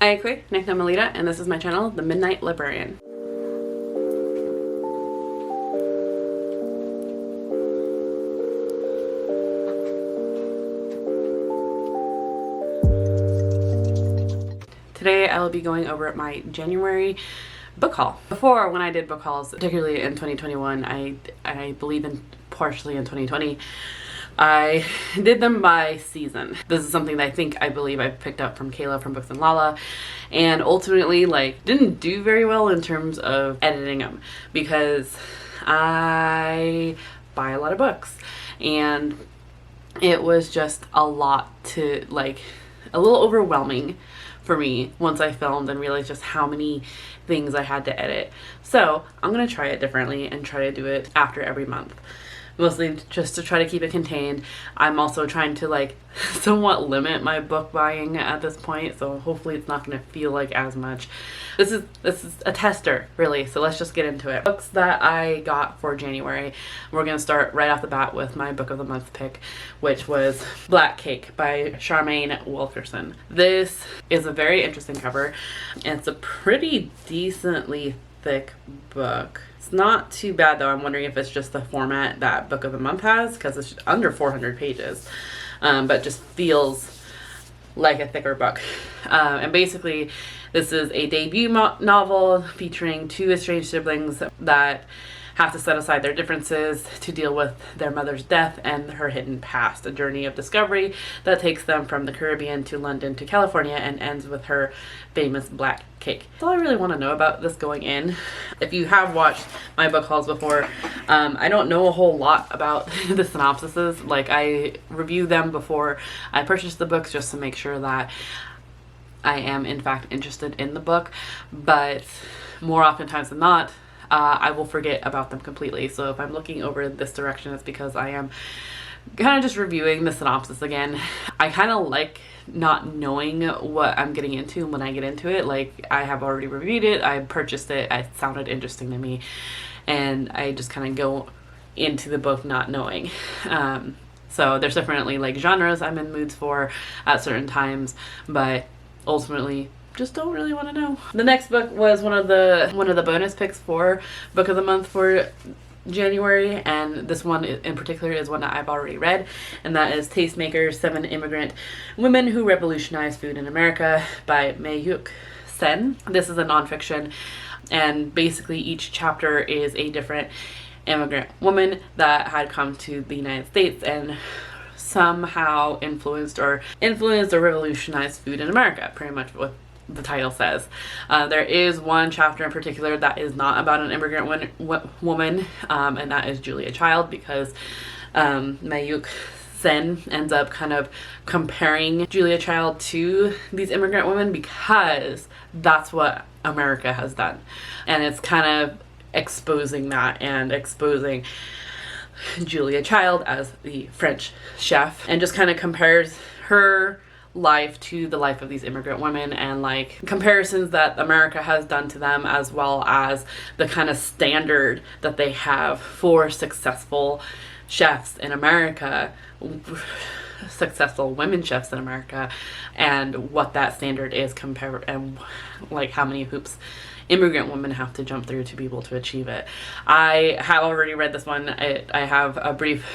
Aikwe, Nickna Melita, and this is my channel, The Midnight Librarian. Today I will be going over my January book haul. Before, when I did book hauls, particularly in 2021, I believe in partially in 2020, I did them by season. This is something that I believe I picked up from Kayla from Books and Lala, and ultimately didn't do very well in terms of editing them because I buy a lot of books and it was just a lot to a little overwhelming for me once I filmed and realized just how many things I had to edit. So I'm gonna try it differently and try to do it after every month. Mostly just to try to keep it contained. I'm also trying to somewhat limit my book buying at this point, so hopefully it's not going to feel like as much. This is a tester, really, so let's just get into it. Books that I got for January. We're going to start right off the bat with my book of the month pick, which was Black Cake by Charmaine Wilkerson. This is a very interesting cover. It's a pretty decently thick book. It's not too bad though. I'm wondering if it's just the format that book of the month has, because it's under 400 pages, but just feels like a thicker book. And basically this is a debut novel featuring two estranged siblings that have to set aside their differences to deal with their mother's death and her hidden past, a journey of discovery that takes them from the Caribbean to London to California and ends with her famous black cake. That's all I really want to know about this going in. If you have watched my book hauls before, I don't know a whole lot about the synopsises. I review them before I purchase the books just to make sure that I am in fact interested in the book, but more oftentimes than not, I will forget about them completely. So if I'm looking over this direction, it's because I am kind of just reviewing the synopsis again. I kind of like not knowing what I'm getting into when I get into it. I have already reviewed it, I purchased it, it sounded interesting to me, and I just kind of go into the book not knowing. So there's definitely genres I'm in moods for at certain times, but ultimately just don't really want to know. The next book was one of the bonus picks for book of the month for January, and this one in particular is one that I've already read, and that is Tastemakers: 7 Immigrant Women Who Revolutionized Food in America by Mayuk Sen. This is a nonfiction, and basically each chapter is a different immigrant woman that had come to the United States and somehow influenced or revolutionized food in America, pretty much what the title says. There is one chapter in particular that is not about an immigrant woman, and that is Julia Child, because Mayuk Sen ends up kind of comparing Julia Child to these immigrant women because that's what America has done, and it's kind of exposing that and exposing Julia Child as the French chef, and just kind of compares her life to the life of these immigrant women, and comparisons that America has done to them, as well as the kind of standard that they have for successful chefs in America, successful women chefs in America, and what that standard is compared, and how many hoops immigrant women have to jump through to be able to achieve it. I have already read this one. I have a brief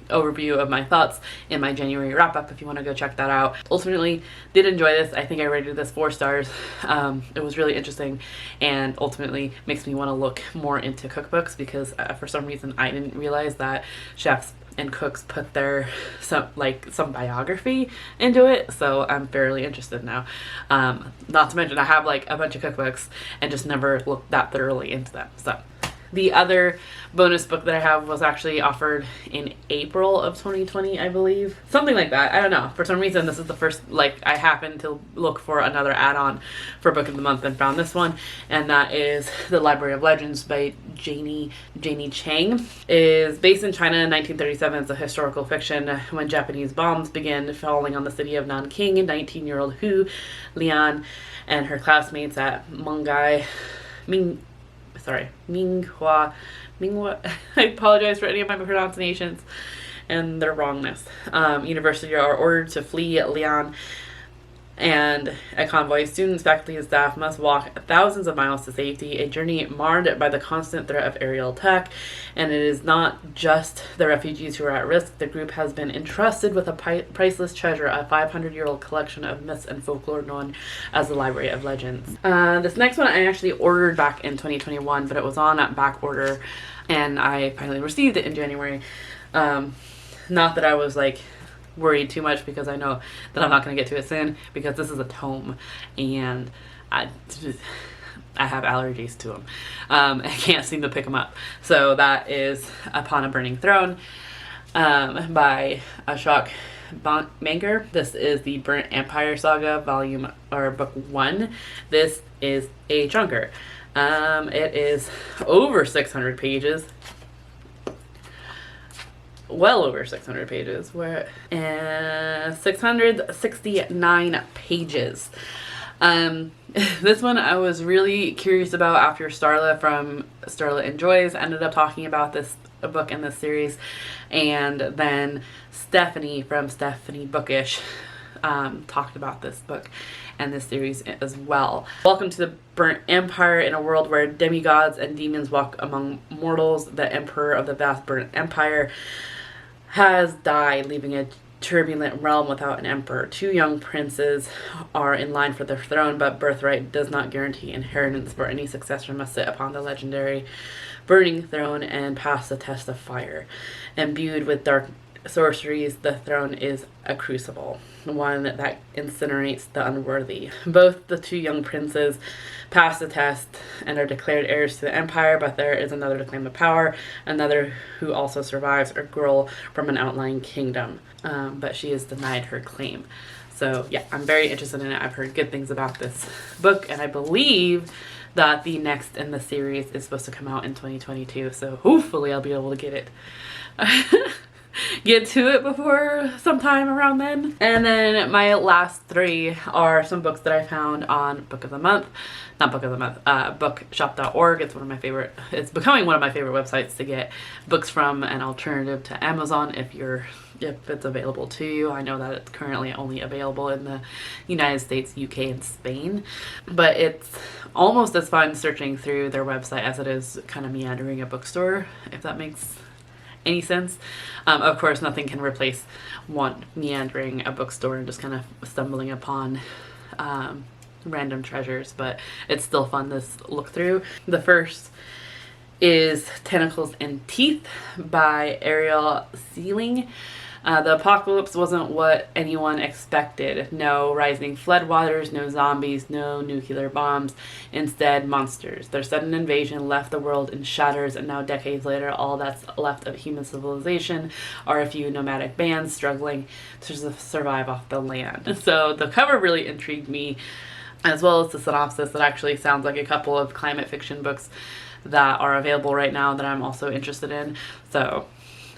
overview of my thoughts in my January wrap-up if you want to go check that out. Ultimately did enjoy this. I think I rated this 4 stars. It was really interesting, and ultimately makes me want to look more into cookbooks, because for some reason I didn't realize that chefs and cooks put their some biography into it, so I'm fairly interested now. Not to mention I have a bunch of cookbooks and just never looked that thoroughly into them. So the other bonus book that I have was actually offered in April of 2020, I believe. Something like that. I don't know. For some reason, this is the first, I happened to look for another add-on for Book of the Month and found this one, and that is The Library of Legends by Janie Chang. It is based in China in 1937. It's a historical fiction. When Japanese bombs began falling on the city of Nanking, 19-year-old Hu Lian and her classmates at Minghua. I apologize for any of my pronunciations and their wrongness. University are ordered to flee Lian and a convoy. Students, faculty, and staff must walk thousands of miles to safety, a journey marred by the constant threat of aerial attack. And it is not just the refugees who are at risk. The group has been entrusted with a priceless treasure, a 500-year-old collection of myths and folklore known as the Library of Legends. This next one I actually ordered back in 2021, but it was on back order, and I finally received it in January. Not that I was like worried too much, because I know that I'm not going to get to it soon, because this is a tome and I have allergies to them. I can't seem to pick them up. So that is Upon a Burning Throne by Ashok Manger. This is the Burnt Empire Saga book 1. This is a chunker. It is over 600 pages. Well over 600 pages. We're 669 pages. This one I was really curious about after Starlah from Starlah Enjoys ended up talking about this book in this series, and then Stephanie from Stephanie Bookish talked about this book and this series as well. Welcome to the Burnt Empire. In a world where demigods and demons walk among mortals, the emperor of the vast Burnt Empire has died, leaving a turbulent realm without an emperor. 2 young princes are in line for the throne, but birthright does not guarantee inheritance, for any successor must sit upon the legendary burning throne and pass the test of fire. Imbued with dark sorceries, the throne is a crucible, one that incinerates the unworthy. Both the 2 young princes pass the test and are declared heirs to the empire, but there is another to claim the power, another who also survives, a girl from an outlying kingdom, but she is denied her claim. So yeah, I'm very interested in it. I've heard good things about this book, and I believe that the next in the series is supposed to come out in 2022, so hopefully I'll be able to get it get to it before sometime around then. And then my last 3 are some books that I found on Book of the Month. Not Book of the Month, bookshop.org. It's becoming one of my favorite websites to get books from, an alternative to Amazon if it's available to you. I know that it's currently only available in the United States, UK, and Spain, but it's almost as fun searching through their website as it is kind of meandering a bookstore, if that makes any sense. Of course, nothing can replace meandering a bookstore and just kind of stumbling upon random treasures, but it's still fun to look through. The first is Tentacles and Teeth by Ariel Sealing. The apocalypse wasn't what anyone expected. No rising floodwaters, no zombies, no nuclear bombs. Instead, monsters. Their sudden invasion left the world in shatters, and now decades later, all that's left of human civilization are a few nomadic bands struggling to survive off the land. So the cover really intrigued me, as well as the synopsis. That actually sounds like a couple of climate fiction books that are available right now that I'm also interested in. So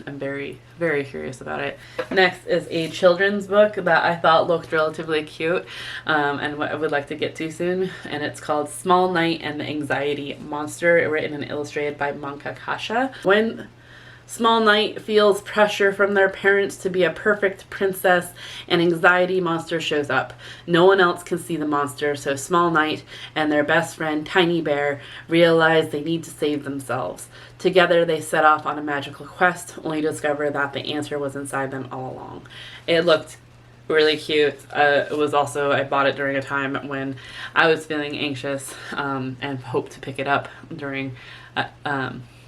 I'm very, very curious about it. Next is a children's book that I thought looked relatively cute and what I would like to get to soon. And it's called Small Night and the Anxiety Monster, written and illustrated by Manka Kasha. When Small Night feels pressure from their parents to be a perfect princess, an anxiety monster shows up. No one else can see the monster, so Small Night and their best friend Tiny Bear realize they need to save themselves. Together they set off on a magical quest, only to discover that the answer was inside them all along. It looked really cute. It was also, I bought it during a time when I was feeling anxious and hope to pick it up during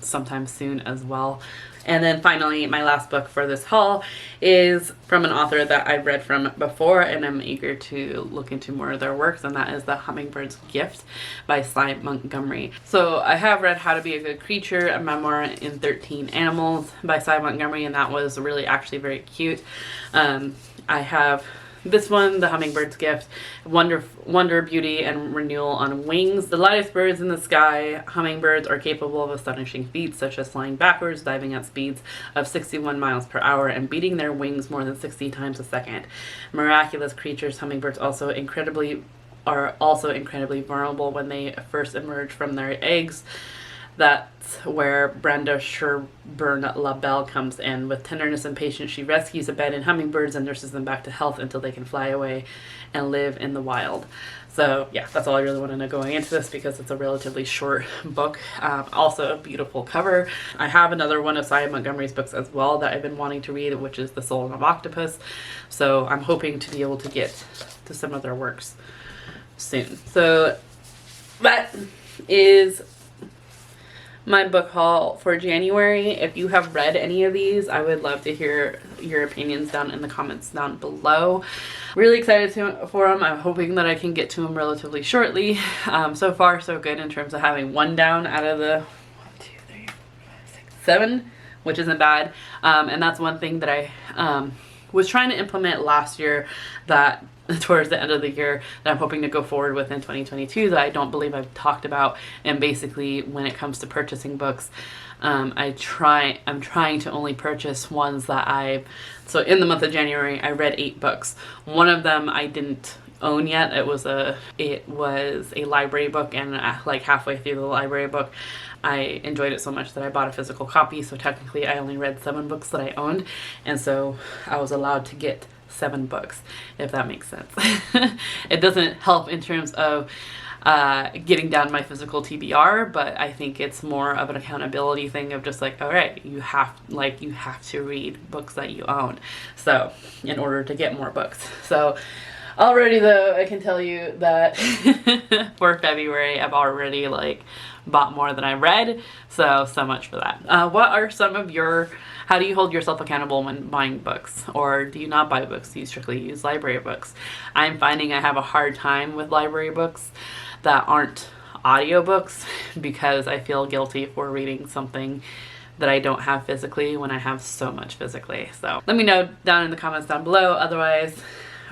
sometime soon as well. And then finally, my last book for this haul is from an author that I've read from before, and I'm eager to look into more of their works, and that is The Hummingbird's Gift by Cy Montgomery. So I have read How to Be a Good Creature, a memoir in 13 Animals by Cy Montgomery, and that was really actually very cute. I have this one, The Hummingbird's Gift, wonder, beauty, and renewal on wings. The lightest birds in the sky, hummingbirds are capable of astonishing feats, such as flying backwards, diving at speeds of 61 miles per hour, and beating their wings more than 60 times a second. Miraculous creatures, hummingbirds are also incredibly vulnerable when they first emerge from their eggs. That's where Brenda Sherburne-LaBelle comes in. With tenderness and patience, she rescues abandoned hummingbirds and nurses them back to health until they can fly away and live in the wild. So yeah, that's all I really want to know going into this, because it's a relatively short book. Also a beautiful cover. I have another one of Sia Montgomery's books as well that I've been wanting to read, which is The Soul of Octopus. So I'm hoping to be able to get to some of their works soon. So that is my book haul for January. If you have read any of these, I would love to hear your opinions down in the comments down below. Really excited for them. I'm hoping that I can get to them relatively shortly. So far so good in terms of having one down out of the 1, 2, 3, 4, 5, 6, 7, which isn't bad. And that's one thing that I was trying to implement last year, that towards the end of the year, that I'm hoping to go forward with in 2022, that I don't believe I've talked about. And basically, when it comes to purchasing books, I'm trying to only purchase ones that so in the month of January, I read 8 books. One of them I didn't own yet. It was a library book, and like halfway through the library book, I enjoyed it so much that I bought a physical copy. So technically I only read 7 books that I owned, and so I was allowed to get 7 books, if that makes sense. It doesn't help in terms of getting down my physical TBR, but I think it's more of an accountability thing of just like, all right, you have to read books that you own, so in order to get more books. So already though, I can tell you that for February, I've already bought more than I read, so much for that. What are some of how do you hold yourself accountable when buying books? Or do you not buy books? Do you strictly use library books? I'm finding I have a hard time with library books that aren't audiobooks, because I feel guilty for reading something that I don't have physically when I have so much physically. So let me know down in the comments down below. Otherwise,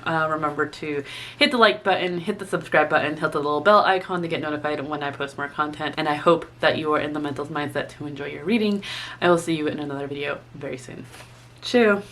remember to hit the like button, hit the subscribe button, hit the little bell icon to get notified when I post more content. And I hope that you are in the mental mindset to enjoy your reading. I will see you in another video very soon. Chew.